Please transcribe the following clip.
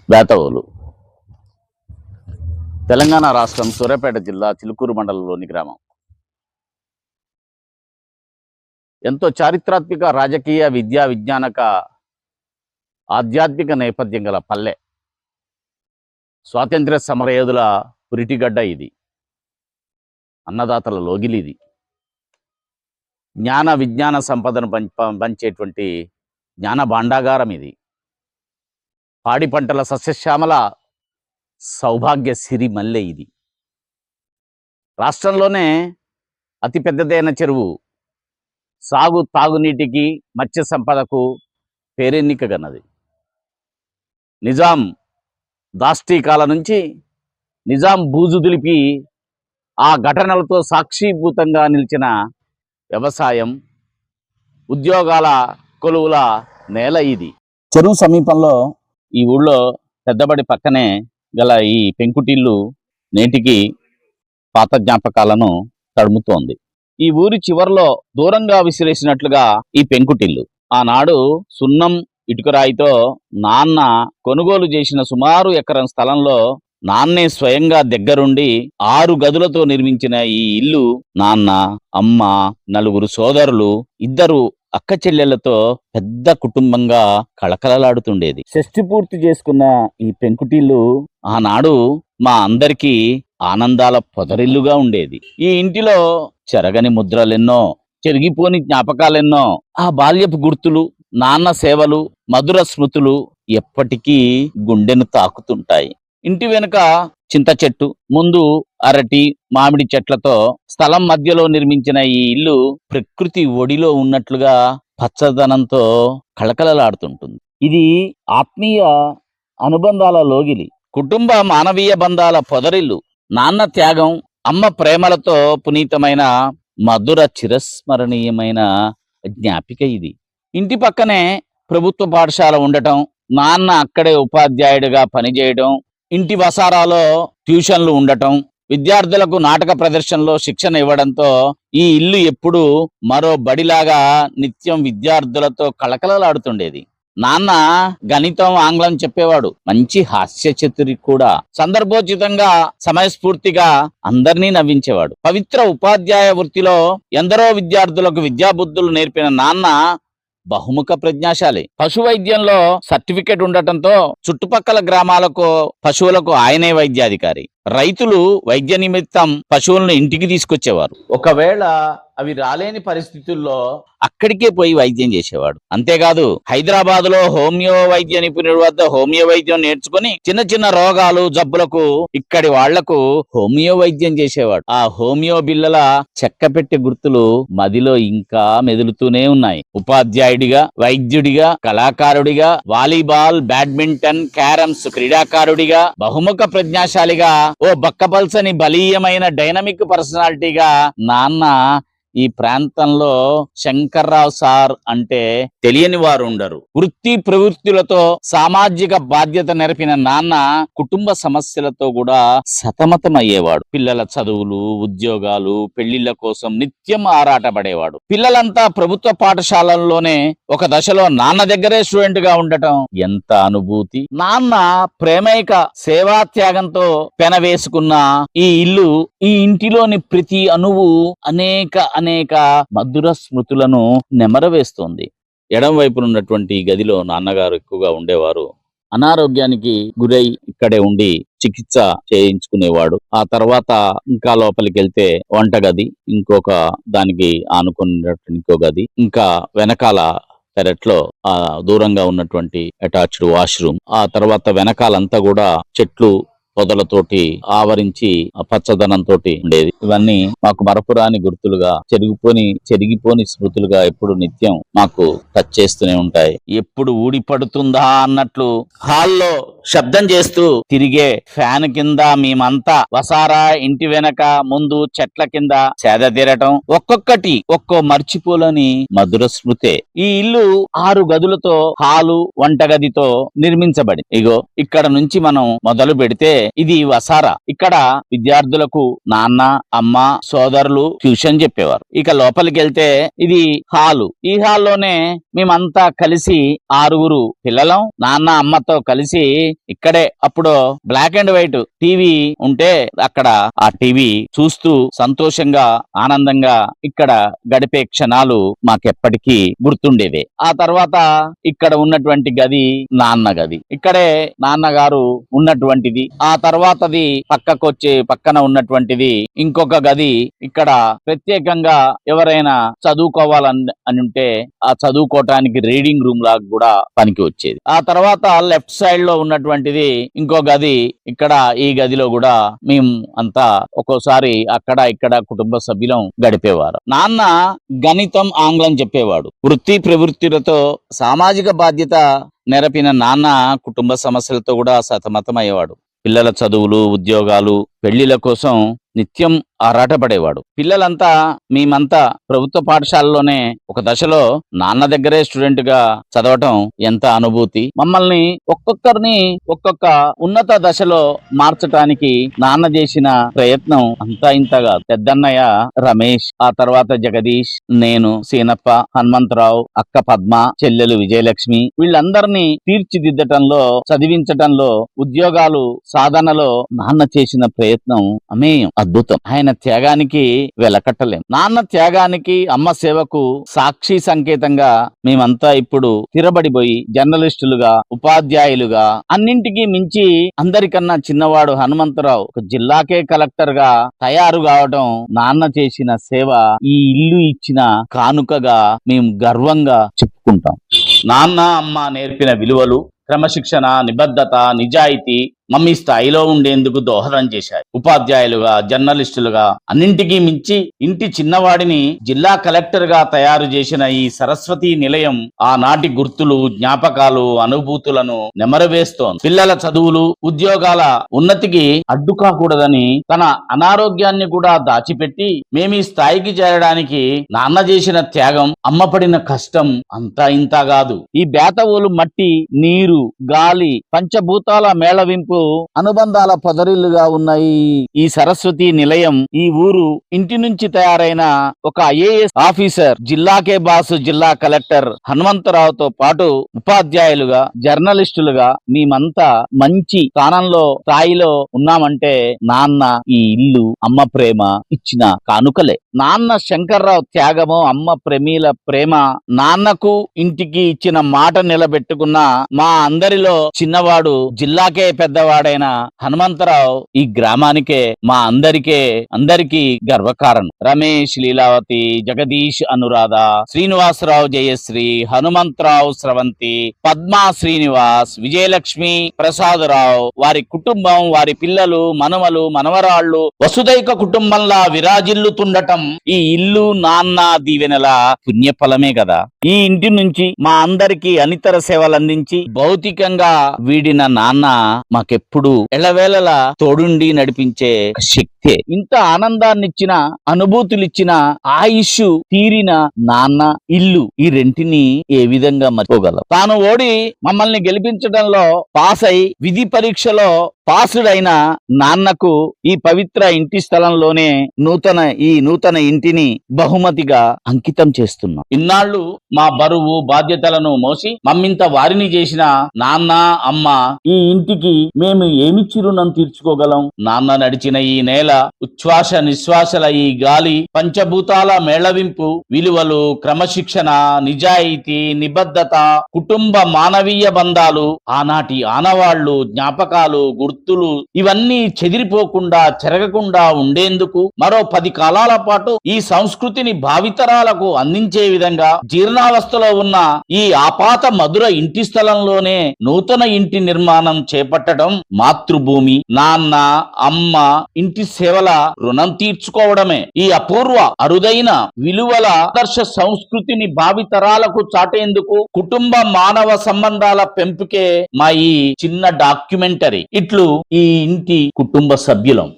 బేతవోలు తెలంగాణ రాష్ట్రం సూర్యాపేట జిల్లా చిలుకూరు మండలంలోని గ్రామం. ఎంతో చారిత్రాత్మక రాజకీయ విద్యా విజ్ఞానక ఆధ్యాత్మిక నేపథ్యం గల పల్లె. స్వాతంత్ర్య సమరయోధుల పురిటిగడ్డ ఇది. అన్నదాతల లోగిలిది. జ్ఞాన విజ్ఞాన సంపదను పంచేటువంటి జ్ఞాన భాండాగారం ఇది. పాడి పంటల సస్యశ్యామల సౌభాగ్య సిరి మల్లె ఇది. రాష్ట్రంలోనే అతిపెద్దదైన చెరువు. సాగు తాగునీటికి మత్స్య సంపదకు పేరెన్నికగన్నది. నిజాం దాష్టీకాల నుంచి నిజాం బూజు దులిపి ఆ ఘటనలతో సాక్షిభూతంగా నిలిచిన వ్యవసాయం, ఉద్యోగాల కొలువుల నేల ఇది. చెరువు సమీపంలో ఈ ఊళ్ళో పెద్దబడి పక్కనే గల ఈ పెంకుటిల్లు నేటికి పాత జ్ఞాపకాలను తడుముతోంది. ఈ ఊరి చివర్లో దూరంగా విసిరేసినట్లుగా ఈ పెంకుటిల్లు. ఆనాడు సున్నం ఇటుకరాయితో నాన్న కొనుగోలు చేసిన సుమారు ఎకరం స్థలంలో నాన్నే స్వయంగా దగ్గరుండి 6 గదులతో నిర్మించిన ఈ ఇల్లు నాన్న, అమ్మ, 4 సోదరులు, 2 అక్క చెల్లెళ్లతో పెద్ద కుటుంబంగా కళకళలాడుతుండేది. షష్ఠి పూర్తి చేసుకున్న ఈ పెంకుటిల్లు ఆనాడు మా అందరికీ ఆనందాల పొదరిల్లుగా ఉండేది. ఈ ఇంటిలో చెరగని ముద్రలెన్నో, చెరిగిపోని జ్ఞాపకాలెన్నో, ఆ బాల్యపు గుర్తులు, నాన్న సేవలు, మధుర స్మృతులు ఎప్పటికీ గుండెను తాకుతుంటాయి. ఇంటి వెనుక చింత చెట్టు, ముందు అరటి, మామిడి చెట్లతో స్థలం మధ్యలో నిర్మించిన ఈ ఇల్లు ప్రకృతి ఒడిలో ఉన్నట్లుగా పచ్చదనంతో కళకళలాడుతుంటుంది. ఇది ఆత్మీయ అనుబంధాల లోగిలి, కుటుంబ మానవీయ బంధాల పొదరిల్లు. నాన్న త్యాగం, అమ్మ ప్రేమలతో పునీతమైన మధుర చిరస్మరణీయమైన జ్ఞాపిక ఇది. ఇంటి పక్కనే ప్రభుత్వ పాఠశాల ఉండటం, నాన్న అక్కడే ఉపాధ్యాయుడిగా పనిచేయడం, ఇంటి వసారాలో ట్యూషన్లు ఉండటం, విద్యార్థులకు నాటక ప్రదర్శనలో శిక్షణ ఇవ్వడంతో ఈ ఇల్లు ఎప్పుడూ మరో బడిలాగా నిత్యం విద్యార్థులతో కళకళలాడుతుండేది. నాన్న గణితం, ఆంగ్లం చెప్పేవాడు. మంచి హాస్య చతురి కూడా. సందర్భోచితంగా, సమయస్ఫూర్తిగా అందరినీ నవ్వించేవాడు. పవిత్ర ఉపాధ్యాయ వృత్తిలో ఎందరో విద్యార్థులకు విద్యాబుద్ధులు నేర్పిన నాన్న బహుముఖ ప్రజ్ఞాశాలి. పశు వైద్యంలో సర్టిఫికెట్ ఉండటంతో చుట్టుపక్కల గ్రామాలకు పశువులకు ఆయనే వైద్యాధికారి. రైతులు వైద్య నిమిత్తం పశువులను ఇంటికి తీసుకొచ్చేవారు. ఒకవేళ అవి రాలేని పరిస్థితుల్లో అక్కడికే పోయి వైద్యం చేసేవాడు. అంతేకాదు హైదరాబాద్ లో హోమియో వైద్య నిపుణుడి వద్ద హోమియో వైద్యం నేర్చుకుని చిన్న చిన్న రోగాలు, జబ్బులకు ఇక్కడి వాళ్లకు హోమియో వైద్యం చేసేవాడు. ఆ హోమియో బిళ్ళల చెక్కపెట్టె గుర్తులు మదిలో ఇంకా మెదులుతూనే ఉన్నాయి. ఉపాధ్యాయుడిగా, వైద్యుడిగా, కళాకారుడిగా, వాలీబాల్, బ్యాడ్మింటన్, క్యారమ్స్ క్రీడాకారుడిగా, బహుముఖ ప్రజ్ఞాశాలిగా, ఓ బక్కపల్సని బలీయమైన డైనమిక్ పర్సనాలిటీగా నాన్న ఈ ప్రాంతంలో శంకర్రావు సార్ అంటే తెలియని వారు ఉండరు. వృత్తి ప్రవృత్తులతో సామాజిక బాధ్యత నెరపిన నాన్న కుటుంబ సమస్యలతో కూడా సతమతమయ్యేవాడు. పిల్లల చదువులు, ఉద్యోగాలు, పెళ్లిళ్ల కోసం నిత్యం ఆరాటపడేవాడు. పిల్లలంతా ప్రభుత్వ పాఠశాలల్లోనే ఒక దశలో నాన్న దగ్గరే స్టూడెంట్ గా ఉండటం ఎంత అనుభూతి. నాన్న ప్రేమైక సేవా త్యాగంతో పెనవేసుకున్న ఈ ఇల్లు, ఈ ఇంటిలోని ప్రతి అణువు అనేక మధుర స్మృతులను నెమరవేస్తోంది. ఎడం వైపున ఉన్నటువంటి గదిలో నాన్నగారు ఎక్కువగా ఉండేవారు. అనారోగ్యానికి గురై ఇక్కడే ఉండి చికిత్స చేయించుకునేవాడు. ఆ తర్వాత ఇంకా లోపలికి వెళ్తే వంటగది, ఇంకొక దానికి ఆనుకున్నటువంటి ఇంకో గది, ఇంకా వెనకాల పెరట్లో ఆ దూరంగా ఉన్నటువంటి అటాచ్డ్ వాష్రూమ్, ఆ తర్వాత వెనకాలంతా కూడా చెట్లు పొదలతోటి ఆవరించి పచ్చదనంతో ఉండేది. ఇవన్నీ మాకు మరపురాని గుర్తులుగా, చెరిగిపోని స్మృతులుగా ఎప్పుడు నిత్యం మాకు టచ్ చేస్తూనే ఉంటాయి. ఎప్పుడు ఊడిపడుతుందా అన్నట్లు హాల్లో శబ్దం చేస్తూ తిరిగే ఫ్యాన్ కింద మేమంతా వసారా ఇంటి వెనక ముందు చెట్ల కింద సేద తీరటం ఒక్కొక్కటి ఒక్కో మర్చిపోలేని మధుర స్మృతే. ఈ ఇల్లు 6 గదులతో హాలు, వంటగదితో నిర్మించబడి. ఇగో ఇక్కడ నుంచి మనం మొదలు పెడితే ఇది వసారా. ఇక్కడ విద్యార్థులకు నాన్న, అమ్మ, సోదరులు ట్యూషన్ చెప్పేవారు. ఇక లోపలికి వెళ్తే ఇది హాలు. ఈ హాల్లోనే మేమంతా కలిసి 6 పిల్లలం నాన్న అమ్మతో కలిసి ఇక్కడే అప్పుడు బ్లాక్ అండ్ వైట్ టీవీ ఉంటే అక్కడ ఆ టీవీ చూస్తూ సంతోషంగా ఆనందంగా ఇక్కడ గడిపే క్షణాలు మాకెప్పటికీ గుర్తుండేవే. ఆ తర్వాత ఇక్కడ ఉన్నటువంటి గది నాన్న గది. ఇక్కడే నాన్నగారు ఉన్నటువంటిది. ఆ తర్వాతది పక్కన ఉన్నటువంటిది ఇంకొక గది. ఇక్కడ ప్రత్యేకంగా ఎవరైనా చదువుకోవాలని ఉంటే ఆ చదువుకోవటానికి రీడింగ్ రూమ్ లాగా కూడా పనికి వచ్చేది. ఆ తర్వాత లెఫ్ట్ సైడ్ లో ఉన్నటువంటిది ఇంకో గది. ఇక్కడ ఈ గదిలో కూడా మేము అంతా ఒక్కోసారి అక్కడ ఇక్కడ కుటుంబ సభ్యులం గడిపేవారు. నాన్న గణితం, ఆంగ్లం చెప్పేవాడు. వృత్తి ప్రవృత్తులతో సామాజిక బాధ్యత నెరపిన నాన్న కుటుంబ సమస్యలతో కూడా సతమతమయ్యేవాడు. పిల్లల చదువులు, ఉద్యోగాలు, పెళ్లిల కోసం నిత్యం ఆరాటపడేవాడు. పిల్లలంతా మేమంతా ప్రభుత్వ పాఠశాలలోనే ఒక దశలో నాన్న దగ్గరే స్టూడెంట్ గా చదవటం ఎంత అనుభూతి. మమ్మల్ని ఒక్కొక్కరిని ఒక్కొక్క ఉన్నత దశలో మార్చటానికి నాన్న చేసిన ప్రయత్నం అంతా ఇంతగా. పెద్దన్నయ్య రమేష్, ఆ తర్వాత జగదీష్, నేను, సీనప్ప, హనుమంతరావు, అక్క పద్మ, చెల్లెలు విజయలక్ష్మి, వీళ్ళందరినీ తీర్చిదిద్దటంలో, చదివించటంలో, ఉద్యోగాలు సాధనలో నాన్న చేసిన ప్రయత్నం అమేయం, అద్భుతం. ఆయన త్యాగానికి వెలకట్టలేం. నాన్న త్యాగానికి, అమ్మ సేవకు సాక్షి సంకేతంగా మేమంతా ఇప్పుడు స్థిరపడిపోయి జర్నలిస్టులుగా, ఉపాధ్యాయులుగా, అన్నింటికీ మించి అందరికన్నా చిన్నవాడు హనుమంతరావు ఒక జిల్లాకే కలెక్టర్ గా తయారు కావడం నాన్న చేసిన సేవ, ఈ ఇల్లు ఇచ్చిన కానుకగా మేము గర్వంగా చెప్పుకుంటాం. నాన్న, అమ్మ నేర్పిన విలువలు, క్రమశిక్షణ, నిబద్ధత, నిజాయితీ మమ్మీ స్థాయిలో ఉండేందుకు దోహదం చేశాయి. ఉపాధ్యాయులుగా, జర్నలిస్టులుగా, అన్నింటికీ మించి ఇంటి చిన్నవాడిని జిల్లా కలెక్టర్ గా తయారు చేసిన ఈ సరస్వతి నిలయం ఆనాటి గుర్తులు, జ్ఞాపకాలు, అనుభూతులను నెమరవేస్తోంది. పిల్లల చదువులు, ఉద్యోగాల ఉన్నతికి అడ్డు కాకూడదని తన అనారోగ్యాన్ని కూడా దాచిపెట్టి మేమీ స్థాయికి చేరడానికి నాన్న చేసిన త్యాగం, అమ్మ పడిన కష్టం అంతా ఇంతా కాదు. ఈ బేతవోలు మట్టి, నీరు, గాలి, పంచభూతాల మేళవింపు, అనుబంధాల పొదరిల్లుగా ఉన్నాయి ఈ సరస్వతి నిలయం. ఈ ఊరు ఇంటి నుంచి తయారైన ఒక ఐఏఎస్ ఆఫీసర్, జిల్లాకే బాసు జిల్లా కలెక్టర్ హనుమంతరావుతో పాటు ఉపాధ్యాయులుగా, జర్నలిస్టులుగా మేమంతా మంచి స్థాయిలో ఉన్నామంటే నాన్న ఈ ఇల్లు, అమ్మ ప్రేమ ఇచ్చిన కానుకలే. నాన్న శంకర్రావు త్యాగము, అమ్మ ప్రమీల ప్రేమ, నాన్నకు ఇంటికి ఇచ్చిన మాట నిలబెట్టుకున్న మా అందరిలో చిన్నవాడు, జిల్లాకే పెద్దవాడైన హనుమంతరావు ఈ గ్రామానికే, మా అందరికీ గర్వకారణం. రమేష్, లీలావతి, జగదీష్, అనురాధ, శ్రీనివాసరావు, జయశ్రీ, హనుమంతరావు, స్రవంతి, పద్మా, శ్రీనివాస్, విజయలక్ష్మి, ప్రసాదరావు, వారి కుటుంబం, వారి పిల్లలు, మనవలు, మనవరాళ్లు వసుదైక కుటుంబంలా విరాజిల్లుతుండటం ఈ ఇల్లు నాన్న దీవెనల పుణ్యఫలమే కదా. ఈ ఇంటి నుంచి మా అందరికీ అనితర సేవలు అందించి భౌతికంగా వీడిన నాన్న మాకెప్పుడు ఎల్లవేళలా తోడుండి నడిపించే శక్తి. ఇంత ఆనందాన్నిచ్చిన, అనుభూతులిచ్చిన, ఆయుష్ తీరిన నాన్న, ఇల్లు, ఈ రెంటిని ఏ విధంగా మర్చిపోగలం? తాను ఓడి మమ్మల్ని గెలిపించడంలో పాస్ అయి విధి పరీక్షలో పాసుడైన నాన్నకు ఈ పవిత్ర ఇంటి స్థలంలోనే నూతన ఇంటిని బహుమతిగా అంకితం చేస్తున్నాం. ఇన్నాళ్లు మా బరువు బాధ్యతలను మోసి మమ్మింత వారిని చేసిన నాన్న, అమ్మ, ఈ ఇంటికి మేము ఏమిచ్చి రుణం తీర్చుకోగలం? నాన్న నడిచిన ఈ నేల, ఉచ్ఛ్వాస నిశ్వాసల ఈ గాలి, పంచభూతాల మేళవింపు, విలువలు, క్రమశిక్షణ, నిజాయితీ, నిబద్ధత, కుటుంబ మానవీయ బంధాలు, ఆనాటి ఆనవాళ్లు, జ్ఞాపకాలు, గుర్తులు, ఇవన్నీ చెదిరిపోకుండా, చెరగకుండా ఉండేందుకు మరో 10 కాలాల పాటు ఈ సంస్కృతిని భావితరాలకు అందించే విధంగా జీర్ణావస్థలో ఉన్న ఈ ఆపాత మధుర ఇంటి స్థలంలోనే నూతన ఇంటి నిర్మాణం చేపట్టడం మాతృభూమి, నాన్న, అమ్మ, ఇంటి సేవల రుణం తీర్చుకోవడమే. ఈ అపూర్వ, అరుదైన విలువల ఆదర్శ సంస్కృతిని భావితరాలకు చాటేందుకు కుటుంబ మానవ సంబంధాల పెంపుకే మా ఈ చిన్న డాక్యుమెంటరీ. ఇట్లు ఈ ఇంటి కుటుంబ సభ్యులం.